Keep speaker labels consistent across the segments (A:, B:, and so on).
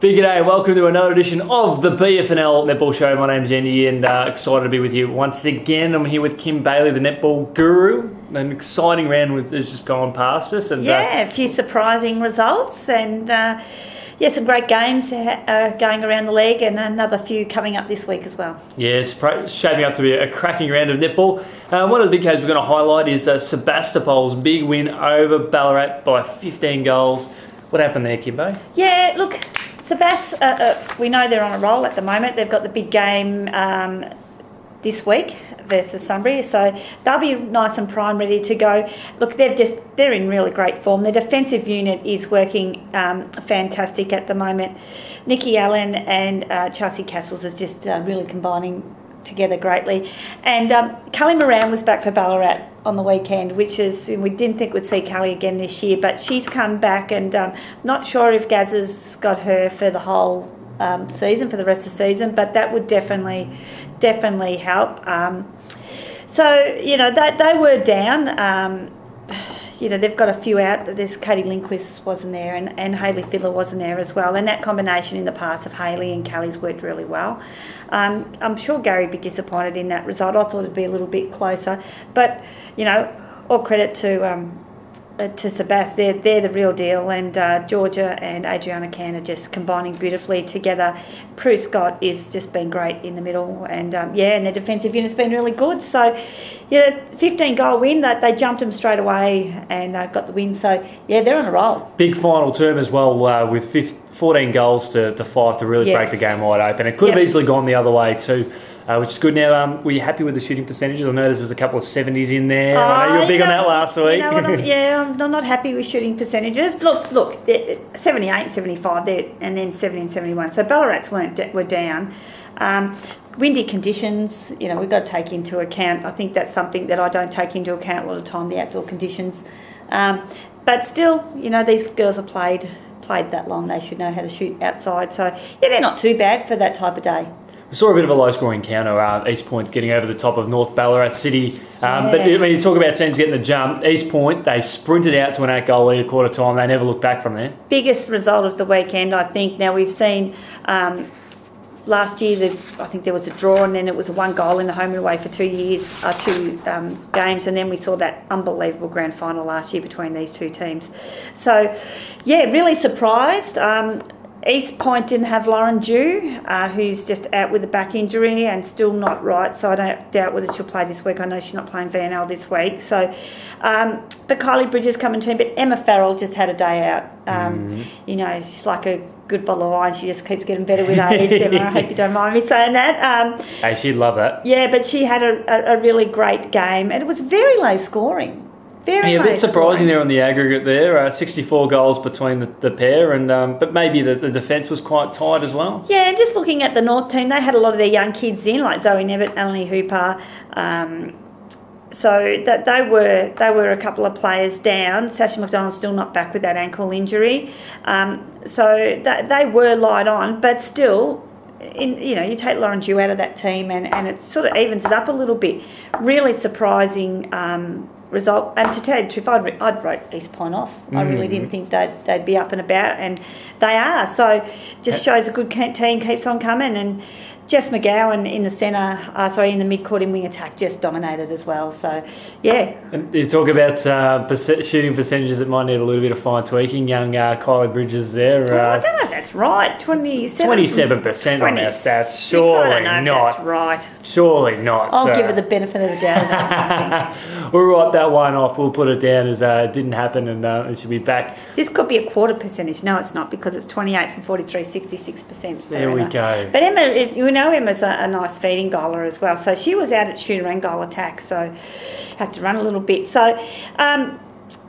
A: Big g'day, welcome to another edition of the BFNL Netball Show. My name's Yeendy and excited to be with you once again. I'm here with Kim Bailey, the netball guru. An exciting round has just gone past us. And
B: a few surprising results and some great games going around the league and another few coming up this week as well.
A: Yes, shaping up to be a cracking round of netball. One of the big games we're going to highlight is Sebastopol's big win over Ballarat by 15 goals. What happened there, Kimbo?
B: Yeah, look, Sebas, we know they're on a roll at the moment. They've got the big game this week versus Sunbury, so they'll be nice and prime, ready to go. Look, they're in really great form. Their defensive unit is working fantastic at the moment. Nikki Allen and Chelsea Castles is just really combining together greatly. And Cully Moran was back for Ballarat on the weekend, which is, we didn't think we'd see Cully again this year, but she's come back, and not sure if Gaz has got her for the whole season, for the rest of the season, but that would definitely help. So, you know, they were down. You know, they've got a few out. There's Katie Lindquist wasn't there, and Hayley Fiddler wasn't there as well. And that combination in the past of Hayley and Kelly's worked really well. I'm sure Gary would be disappointed in that result. I thought it'd be a little bit closer. But, you know, all credit to Sebas. They're the real deal. And Georgia and Adriana Can are just combining beautifully together. Prue Scott is just been great in the middle. And, and their defensive unit's been really good. So, 15-goal win. They jumped them straight away and got the win. So, yeah, they're on a roll.
A: Big final term as well with 14 goals to 5 to really break the game wide open. It could have easily gone the other way too, which is good. Now, were you happy with the shooting percentages? I know there was a couple of 70s in there. I know you were big on that last week.
B: You know what, I'm not happy with shooting percentages. Look, 78 and 75 there, and then 70 and 71. So Ballarats were down. Windy conditions, we've got to take into account. I think that's something that I don't take into account a lot of the time, the outdoor conditions. But still, these girls have played that long. They should know how to shoot outside. So, they're not too bad for that type of day.
A: We saw a bit of a low-scoring encounter. East Point getting over the top of North Ballarat City. But when you talk about teams getting the jump, East Point, they sprinted out to an 8-goal lead at quarter time. They never looked back from there. Biggest
B: result of the weekend, I think. Now, we've seen last year, I think there was a draw, and then it was a 1-goal in the home and away for 2 years, two games, and then we saw that unbelievable grand final last year between these two teams. So, really surprised. East Point didn't have Lauren Dew, who's just out with a back injury and still not right, so I don't doubt whether she'll play this week. I know she's not playing VNL this week. So, but Kylie Bridges coming to him, but Emma Farrell just had a day out. She's like a good bottle of wine. She just keeps getting better with age. Emma, I hope you don't mind me saying that.
A: Hey, she'd love that.
B: Yeah, but she had a really great game, and it was very low scoring.
A: A bit surprising there on the aggregate there. 64 goals between the pair, and but maybe the defence was quite tight as well.
B: Yeah, and just looking at the North team, they had a lot of their young kids in, like Zoe Nevitt, Eleni Hooper. So that they were a couple of players down. Sasha McDonald's still not back with that ankle injury. So they were light on, but still. You take Lauren Dew out of that team and it sort of evens it up a little bit. Really surprising result. And to tell you the truth, I'd wrote East Point off. I really didn't think they'd be up and about, and they are. So just shows a good team keeps on coming. And Jess McGowan in the centre, in the mid-court in wing attack just dominated as well. So, yeah. And
A: you talk about shooting percentages that might need a little bit of fine tweaking. Young Kylie Bridges there.
B: I don't know if that's right. 27%
A: on our stats. Surely
B: I don't know
A: not.
B: If that's right.
A: Surely not.
B: I'll give her the benefit of the doubt.
A: We'll write that one off. We'll put it down as it didn't happen, and it should be back.
B: This could be a quarter percentage. No, it's not, because it's 28 from 43, 66%.
A: There we go.
B: But Emma is, Emma's a nice feeding goaler as well. So she was out at shooter and goal attack, so had to run a little bit. So,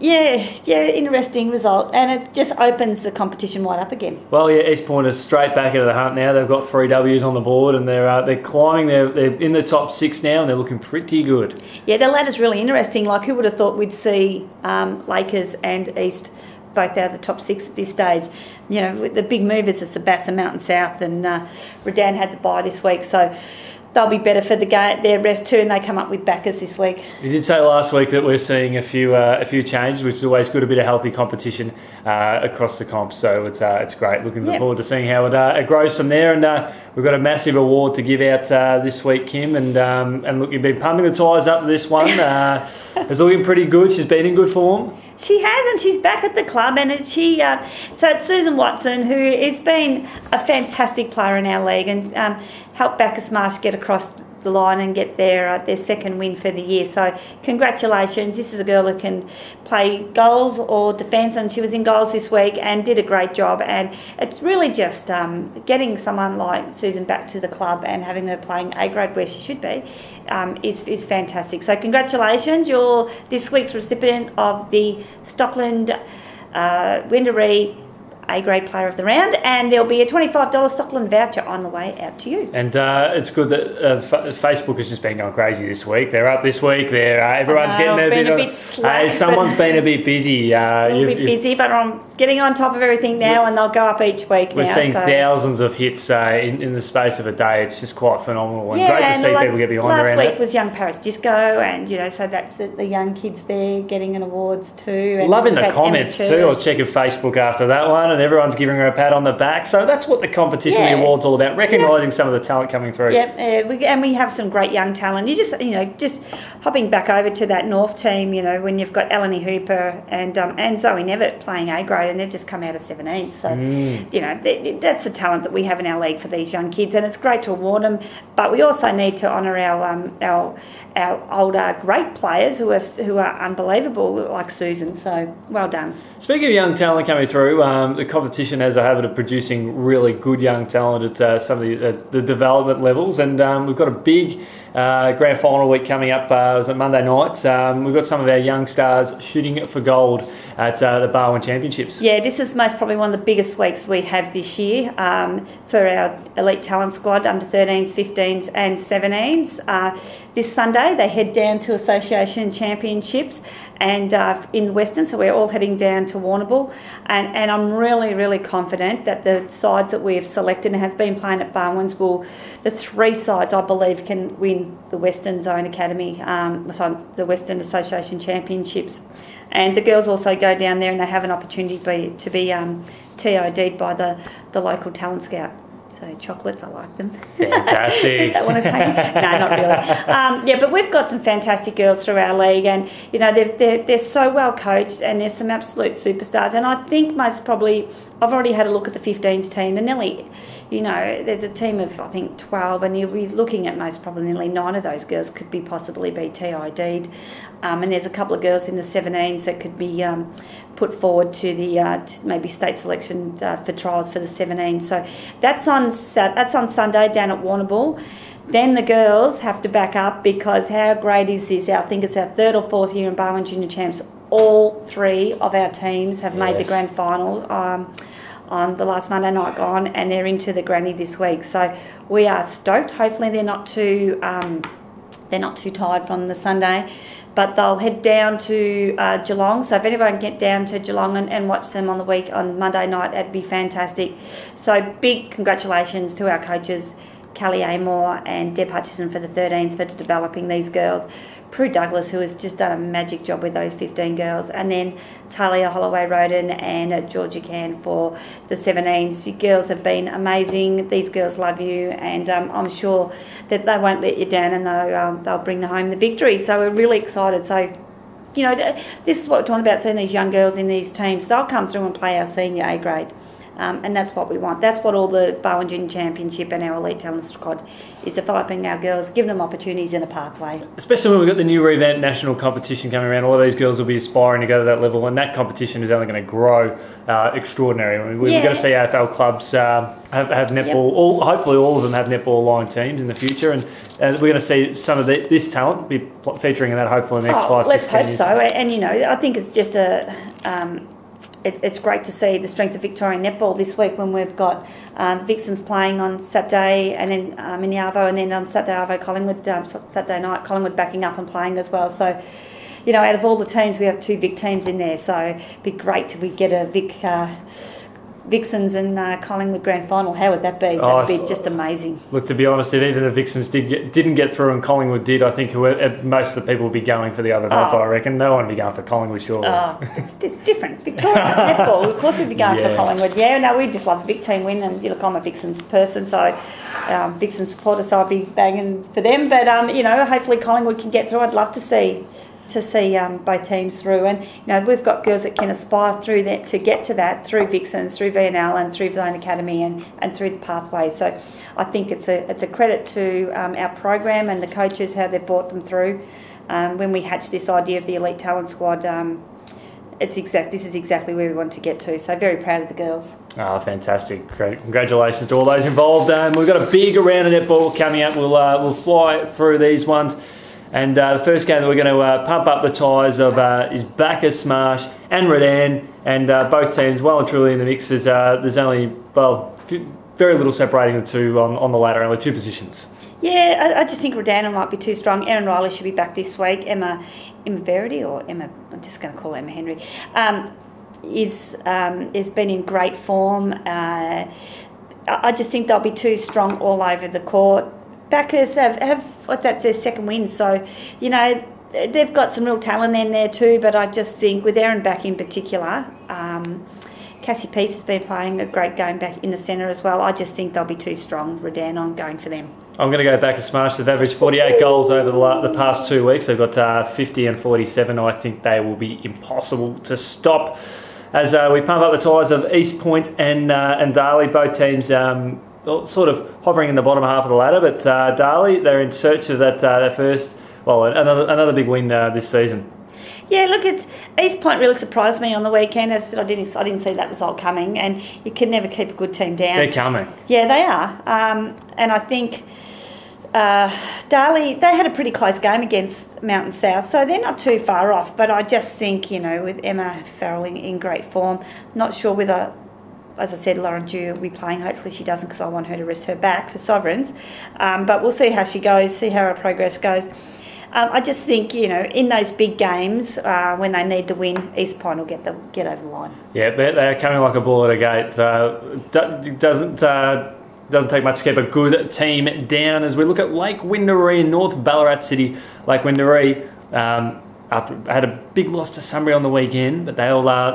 B: interesting result, and it just opens the competition wide up again.
A: Well, East Point is straight back into the hunt now. They've got 3 W's on the board, and they're climbing. They're in the top 6 now, and they're looking pretty good.
B: Yeah, the ladder's really interesting. Like, who would have thought we'd see Lakers and East both out of the top 6 at this stage? The big movers are Sebas and Mountain South, and Redan had the bye this week, so they'll be better for their rest too, and they come up with backers this week.
A: You did say last week that we're seeing a few changes, which is always good, a bit of healthy competition. across the comp. So it's great. Looking forward to seeing how it grows from there. And we've got a massive award to give out this week, Kim. And look, you've been pumping the tyres up this one. It's looking pretty good. She's been in good form.
B: She has, and she's back at the club, and so it's Susan Watson, who has been a fantastic player in our league and helped Bacchus Marsh get across the line and get their second win for the year. So congratulations. This is a girl who can play goals or defence, and she was in goals this week and did a great job. And it's really just getting someone like Susan back to the club and having her playing A grade where she should be is fantastic. So congratulations. You're this week's recipient of the Stockland Winderee A-grade player of the round, and there'll be a $25 Stockland voucher on the way out to you.
A: And it's good that Facebook has just been going crazy this week. They're up this week. Everyone's getting a bit
B: slack.
A: Someone's been a bit busy.
B: Busy, but I'm getting on top of everything now, and they'll go up each week.
A: We're seeing thousands of hits in the space of a day. It's just quite phenomenal, and great to see people get behind around it.
B: Last week was Young Paris Disco, and so that's the young kids there getting an awards too. And
A: loving the comments too. I was checking Facebook after that one, and everyone's giving her a pat on the back. So that's what the competition, the awards, all about. Recognising some of the talent coming through.
B: And we have some great young talent. You just hopping back over to that North team. When you've got Eleni Hooper and Zoe Nevitt playing A grade, and they've just come out of 17. So that's the talent that we have in our league for these young kids, and it's great to award them. But we also need to honour our older great players who are unbelievable, like Susan. So well done.
A: Speaking of young talent coming through, the competition has a habit of producing really good young talent at some of the development levels, and we've got a big grand final week coming up. It was on Monday night. We've got some of our young stars shooting for gold at the Barwon Championships. Yeah,
B: this is most probably one of the biggest weeks we have this year for our elite talent squad, under 13s, 15s and 17s. This Sunday they head down to Association Championships and in Western, so we're all heading down to Warrnambool, and I'm really, really confident that the sides that we have selected and have been playing at Barwon's the three sides I believe can win the Western Zone Academy, the Western Association Championships. And the girls also go down there and they have an opportunity to be TID'd by the local talent scout. So chocolates, I like them.
A: Fantastic.
B: Don't want to pay? No, not really. But we've got some fantastic girls through our league, and they're so well coached, and there's some absolute superstars. And I think most probably, I've already had a look at the 15s team, and nearly, there's a team of I think 12, and you'll be looking at most probably nearly 9 of those girls could possibly be TID'd. And there's a couple of girls in the 17s that could be put forward to the maybe state selection for trials for the 17s. So that's on Sunday down at Warrnambool. Then the girls have to back up, because how great is this? I think it's our 3rd or 4th year in Barwon Junior Champs. All 3 of our teams have made the grand final on the last Monday night gone, and they're into the granny this week. So we are stoked. Hopefully they're not too tired from the Sunday. But they'll head down to Geelong. So if anyone can get down to Geelong and watch them on Monday night, that'd be fantastic. So big congratulations to our coaches, Callie Amor and Deb Hutchison for the 13s for developing these girls. Prue Douglas, who has just done a magic job with those 15 girls, and then Talia Holloway-Roden and Georgia Can for the 17s. You girls have been amazing. These girls love you, and I'm sure that they won't let you down, and they'll bring home the victory. So we're really excited. So, this is what we're talking about, seeing these young girls in these teams. They'll come through and play our senior A grade. And that's what we want. That's what all the Barwon Junior Championship and our elite talent squad is, developing our girls, giving them opportunities in a pathway.
A: Especially when we've got the new revamped national competition coming around. All of these girls will be aspiring to go to that level, and that competition is only going to grow extraordinary. I mean, we're going to see AFL clubs have netball. Hopefully all of them have netball-aligned teams in the future, and we're going to see some of this talent be featuring in that hopefully in the next 5-6
B: years. Let's hope
A: years.
B: so. And, I think it's just it's great to see the strength of Victorian netball this week, when we've got Vixens playing on Saturday, and then in the Arvo, and then on Saturday Arvo Collingwood, Saturday night Collingwood backing up and playing as well. So, out of all the teams, we have 2 Vic teams in there. So it'd be great till we get a Vic Vixens and Collingwood grand final. How would that be? That would be just amazing.
A: Look, to be honest, if even the Vixens didn't get through and Collingwood did, I think most of the people would be going for the other night, I reckon. No one would be going for Collingwood, surely.
B: It's different. It's Victoria, it's netball. Of course we'd be going for Collingwood. Yeah, no, we just love the Vic team win, and look, I'm a Vixens person, so Vixens supporter, so I'd be banging for them. But, hopefully Collingwood can get through. I'd love to see both teams through, and we've got girls that can aspire through that to get to that through Vixens, through VNL, and through Zone Academy, and through the pathway. So I think it's a credit to our program and the coaches how they've brought them through. When we hatched this idea of the elite talent squad, this is exactly where we want to get to. So very proud of the girls.
A: Oh, fantastic! Great, congratulations to all those involved. We've got a big round of netball coming up. We'll fly through these ones. And the first game that we're going to pump up the tyres of is Bacchus, Smash and Redan, and both teams well and truly in the mix. There's only, very little separating the two on the ladder, only 2 positions. Yeah,
B: I just think Redan might be too strong. Erin Riley should be back this week. Emma Verity, or Emma, I'm just going to call her Emma Henry, has been in great form. I just think they'll be too strong all over the court. Bacchus have that's their second win, so they've got some real talent in there too. But I just think with Erin back in particular, Cassie Peace has been playing a great game back in the centre as well. I just think they'll be too strong. Redan, I'm going for them.
A: I'm going to go back to Smash. They've averaged 48 goals over the past 2 weeks. They've got 50 and 47. I think they will be impossible to stop. As we pump up the tyres of East Point and Darley, both teams sort of hovering in the bottom half of the ladder, but Darley, they're in search of that their first, another big win this season.
B: Yeah, look, East Point really surprised me on the weekend. As I didn't see that result coming, and you can never keep a good team down.
A: They're coming.
B: Yeah, they are, and I think Darley, they had a pretty close game against Mountain South, so they're not too far off. But I just think, with Emma Farrell in great form, not sure whether, as I said, Lauren Dew will be playing. Hopefully she doesn't, because I want her to rest her back for Sovereigns. But we'll see how she goes, see how her progress goes. I just think, in those big games, when they need to win, East Point will get over the line. Yeah,
A: they're coming like a bull at a gate. Doesn't take much to keep a good team down. As we look at Lake Windaree in North Ballarat City, Lake Windaree had a big loss to Sunbury on the weekend, but they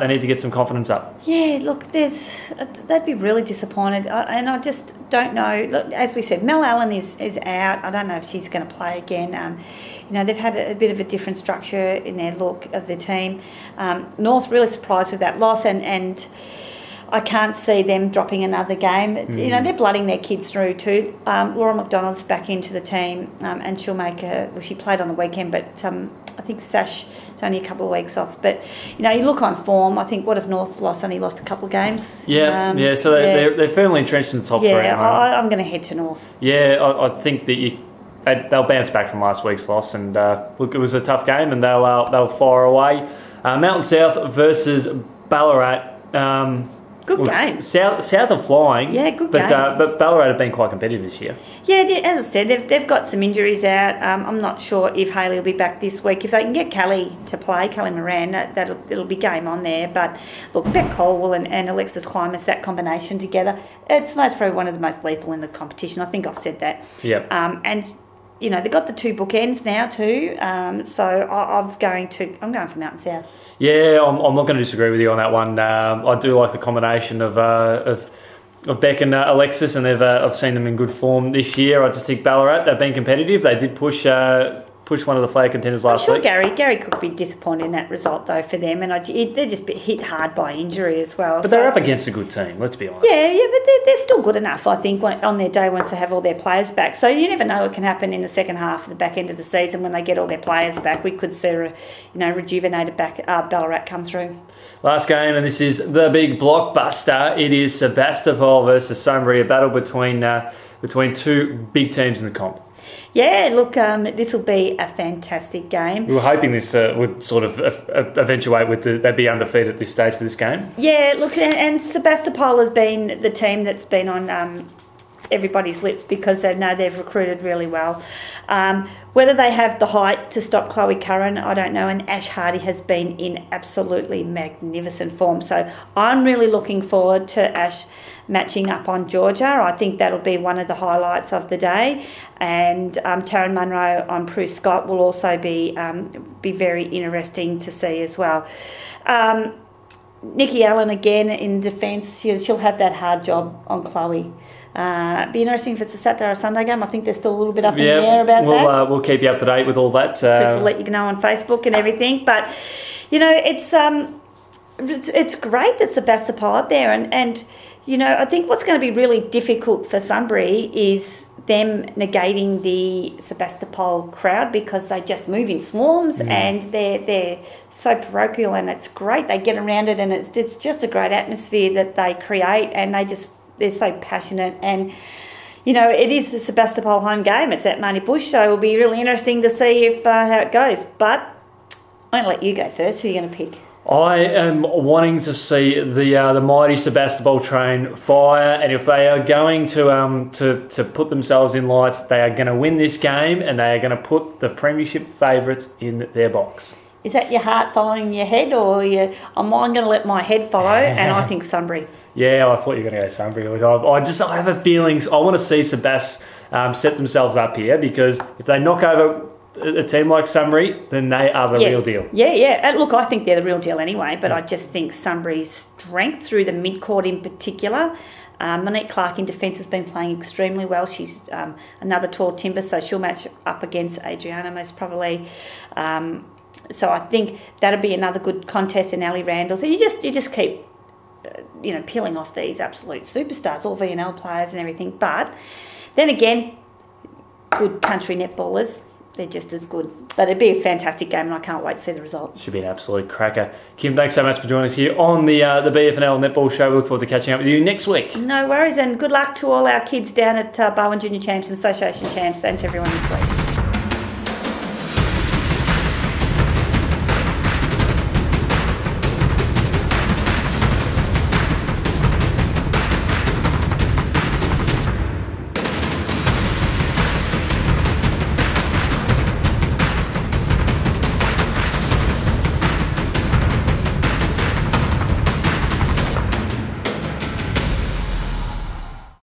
A: need to get some confidence up. Yeah, look, they'd be really disappointed, and I just don't know. Look, as we said, Mel Allen is out. I don't know if she's going to play again. They've had a bit of a different structure in their look of the team. North really surprised with that loss, and I can't see them dropping another game. They're blooding their kids through too. Laura McDonald's back into the team, and she'll make she played on the weekend, but I think Sash is only a couple of weeks off. But you look on form. I think what if North only lost a couple of games? So they're firmly entrenched in the top three.
B: I'm going to head to North.
A: Yeah, I think that they'll bounce back from last week's loss, and look, it was a tough game, and they'll fire away. Mountain South versus Ballarat.
B: Good game.
A: South are flying.
B: Yeah, good game.
A: But Ballarat have been quite competitive this year.
B: Yeah, as I said, they've got some injuries out. I'm not sure if Hayley will be back this week. If they can get Callie to play, Callie Moran, it'll be game on there. But look, Beck Colwell and Alexis Climas, that combination together, it's most probably one of the most lethal in the competition. I think I've said that.
A: Yep.
B: And they've got the 2 bookends now too. So I'm going for Mountain South.
A: Yeah, I'm not going to disagree with you on that one. I do like the combination of Beck and Alexis, and I've seen them in good form this year. I just think Ballarat, they've been competitive. They did push one of the flag contenders last week.
B: Gary could be disappointed in that result though for them, and they're just hit hard by injury as well.
A: But they're up against a good team, let's be honest.
B: Yeah, but they're still good enough, I think, on their day once they have all their players back. So you never know what can happen in the second half, the back end of the season, when they get all their players back. We could see rejuvenated Ballarat come through.
A: Last game, and this is the big blockbuster. It is Sebastopol versus Sunbury, a battle between 2 big teams in the comp.
B: Yeah, look, this will be a fantastic game.
A: We were hoping this would sort of eventuate with they'd be undefeated at this stage for this game.
B: Yeah, look, and Sebastopol has been the team that's been on everybody's lips because they know they've recruited really well. Whether they have the height to stop Chloe Curran, I don't know, and Ash Hardy has been in absolutely magnificent form. So I'm really looking forward to Ash matching up on Georgia. I think that'll be one of the highlights of the day. And Taryn Munro on Prue Scott will also be very interesting to see as well. Nikki Allen again in defence, she'll have that hard job on Chloe. Be interesting if it's a Saturday or a Sunday game. I think they're still a little bit up in the air about that.
A: We'll keep you up to date with all that.
B: Chris will let you know on Facebook and everything. But, you know, it's great that Sebastopol out there. And you know, I think what's going to be really difficult for Sunbury is them negating the Sebastopol crowd because they just move in swarms and they're so parochial, and it's great. They get around it and it's just a great atmosphere that they create, and they're so passionate. And you know, it is the Sebastopol home game. It's at Marnie Bush, so it'll be really interesting to see if how it goes. But I'm going to let you go first. Who are you going to pick?
A: I am wanting to see the mighty Sebastopol train fire, and if they are going to put themselves in lights, they are going to win this game, and they are going to put the premiership favourites in their box.
B: Is that your heart following your head, or I'm going to let my head follow? And I think Sunbury.
A: Yeah, I thought you were going to go Sunbury. I have a feeling I want to see Sebas set themselves up here, because if they knock over a team like Sunbury, then they are the real deal.
B: Yeah. Look, I think they're the real deal anyway, but I just think Sunbury's strength through the mid-court in particular. Monique Clark in defence has been playing extremely well. She's another tall timber, so she'll match up against Adriana most probably. So I think that'll be another good contest in Ali Randall. So you just keep peeling off these absolute superstars, all VNL players and everything. But then again, good country netballers. They're just as good. But it'd be a fantastic game, and I can't wait to see the result.
A: Should be an absolute cracker. Kim, thanks so much for joining us here on the BFNL Netball Show. We look forward to catching up with you next week.
B: No worries, and good luck to all our kids down at Bowen Junior Champs and Association Champs, and to everyone this week.